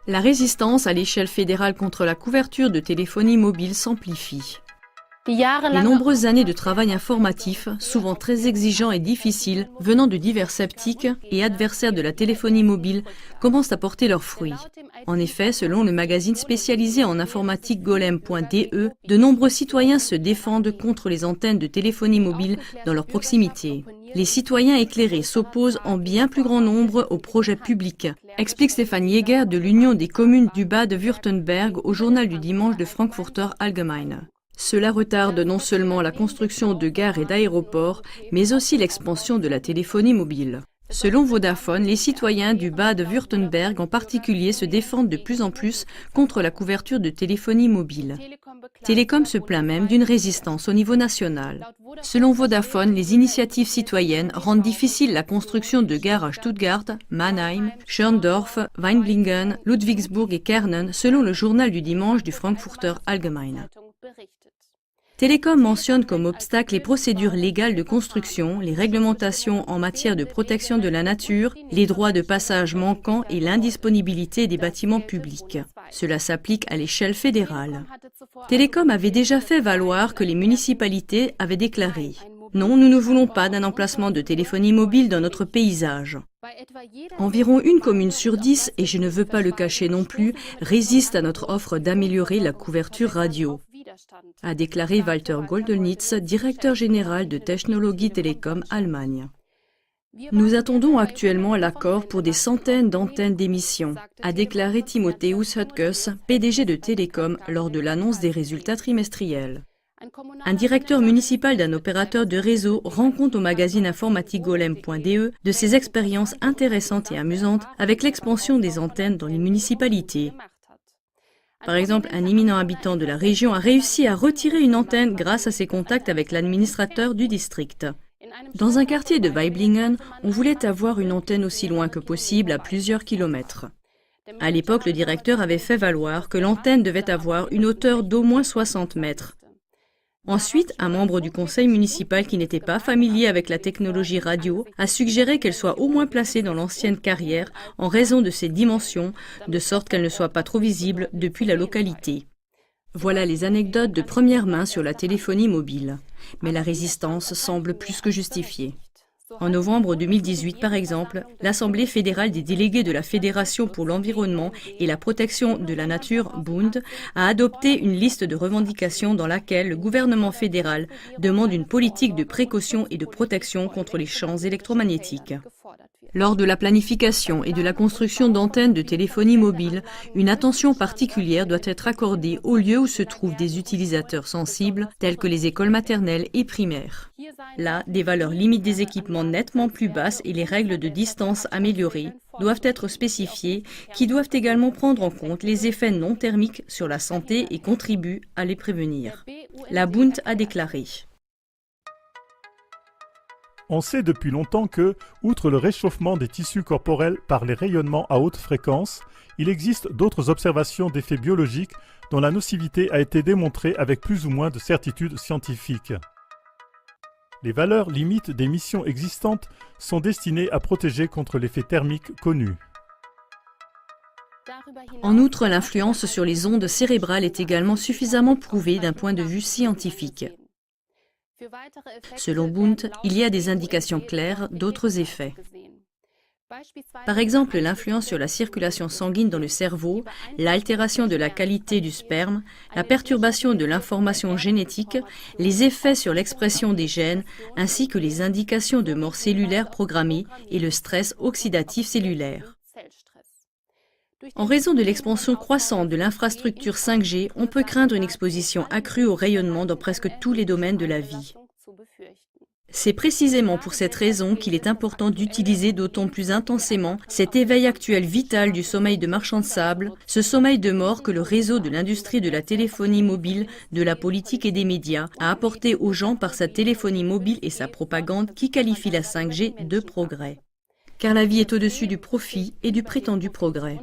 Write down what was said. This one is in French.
La résistance à l'échelle fédérale contre la couverture de téléphonie mobile s'amplifie. Les nombreuses années de travail informatif, souvent très exigeants et difficiles, venant de divers sceptiques et adversaires de la téléphonie mobile, commencent à porter leurs fruits. En effet, selon le magazine spécialisé en informatique golem.de, de nombreux citoyens se défendent contre les antennes de téléphonie mobile dans leur proximité. Les citoyens éclairés s'opposent en bien plus grand nombre aux projets publics, explique Stefan Jäger de l'Union des communes du Bade-Württemberg au journal du dimanche de Frankfurter Allgemeine. Cela retarde non seulement la construction de gares et d'aéroports, mais aussi l'expansion de la téléphonie mobile. Selon Vodafone, les citoyens du Bade-Württemberg en particulier se défendent de plus en plus contre la couverture de téléphonie mobile. Télécom se plaint même d'une résistance au niveau national. Selon Vodafone, les initiatives citoyennes rendent difficile la construction de gares à Stuttgart, Mannheim, Schörndorf, Weinblingen, Ludwigsburg et Kernen, selon le journal du dimanche du Frankfurter Allgemeine. Télécom mentionne comme obstacle les procédures légales de construction, les réglementations en matière de protection de la nature, les droits de passage manquants et l'indisponibilité des bâtiments publics. Cela s'applique à l'échelle fédérale. Télécom avait déjà fait valoir que les municipalités avaient déclaré « Non, nous ne voulons pas d'un emplacement de téléphonie mobile dans notre paysage ». Environ une commune sur 10, et je ne veux pas le cacher non plus, résiste à notre offre d'améliorer la couverture radio, a déclaré Walter Goldenitz, directeur général de Technologie Telekom Allemagne. Nous attendons actuellement l'accord pour des centaines d'antennes d'émission, a déclaré Timotheus Höttges, PDG de Télécom, lors de l'annonce des résultats trimestriels. Un directeur municipal d'un opérateur de réseau rend compte au magazine informatique golem.de de ses expériences intéressantes et amusantes avec l'expansion des antennes dans les municipalités. Par exemple, un éminent habitant de la région a réussi à retirer une antenne grâce à ses contacts avec l'administrateur du district. Dans un quartier de Waiblingen, on voulait avoir une antenne aussi loin que possible, à plusieurs kilomètres. À l'époque, le directeur avait fait valoir que l'antenne devait avoir une hauteur d'au moins 60 mètres. Ensuite, un membre du conseil municipal qui n'était pas familier avec la technologie radio a suggéré qu'elle soit au moins placée dans l'ancienne carrière en raison de ses dimensions, de sorte qu'elle ne soit pas trop visible depuis la localité. Voilà les anecdotes de première main sur la téléphonie mobile. Mais la résistance semble plus que justifiée. En novembre 2018, par exemple, l'Assemblée fédérale des délégués de la Fédération pour l'environnement et la protection de la nature, Bund, a adopté une liste de revendications dans laquelle le gouvernement fédéral demande une politique de précaution et de protection contre les champs électromagnétiques. Lors de la planification et de la construction d'antennes de téléphonie mobile, une attention particulière doit être accordée aux lieux où se trouvent des utilisateurs sensibles, tels que les écoles maternelles et primaires. Là, des valeurs limites des équipements nettement plus basses et les règles de distance améliorées doivent être spécifiées, qui doivent également prendre en compte les effets non thermiques sur la santé et contribuent à les prévenir. La Bund a déclaré. On sait depuis longtemps que, outre le réchauffement des tissus corporels par les rayonnements à haute fréquence, il existe d'autres observations d'effets biologiques dont la nocivité a été démontrée avec plus ou moins de certitude scientifique. Les valeurs limites des missions existantes sont destinées à protéger contre l'effet thermique connu. En outre, l'influence sur les ondes cérébrales est également suffisamment prouvée d'un point de vue scientifique. Selon Bund, il y a des indications claires d'autres effets. Par exemple, l'influence sur la circulation sanguine dans le cerveau, l'altération de la qualité du sperme, la perturbation de l'information génétique, les effets sur l'expression des gènes, ainsi que les indications de mort cellulaire programmée et le stress oxydatif cellulaire. En raison de l'expansion croissante de l'infrastructure 5G, on peut craindre une exposition accrue au rayonnement dans presque tous les domaines de la vie. C'est précisément pour cette raison qu'il est important d'utiliser d'autant plus intensément cet éveil actuel vital du sommeil de marchand de sable, ce sommeil de mort que le réseau de l'industrie de la téléphonie mobile, de la politique et des médias a apporté aux gens par sa téléphonie mobile et sa propagande qui qualifie la 5G de progrès. Car la vie est au-dessus du profit et du prétendu progrès.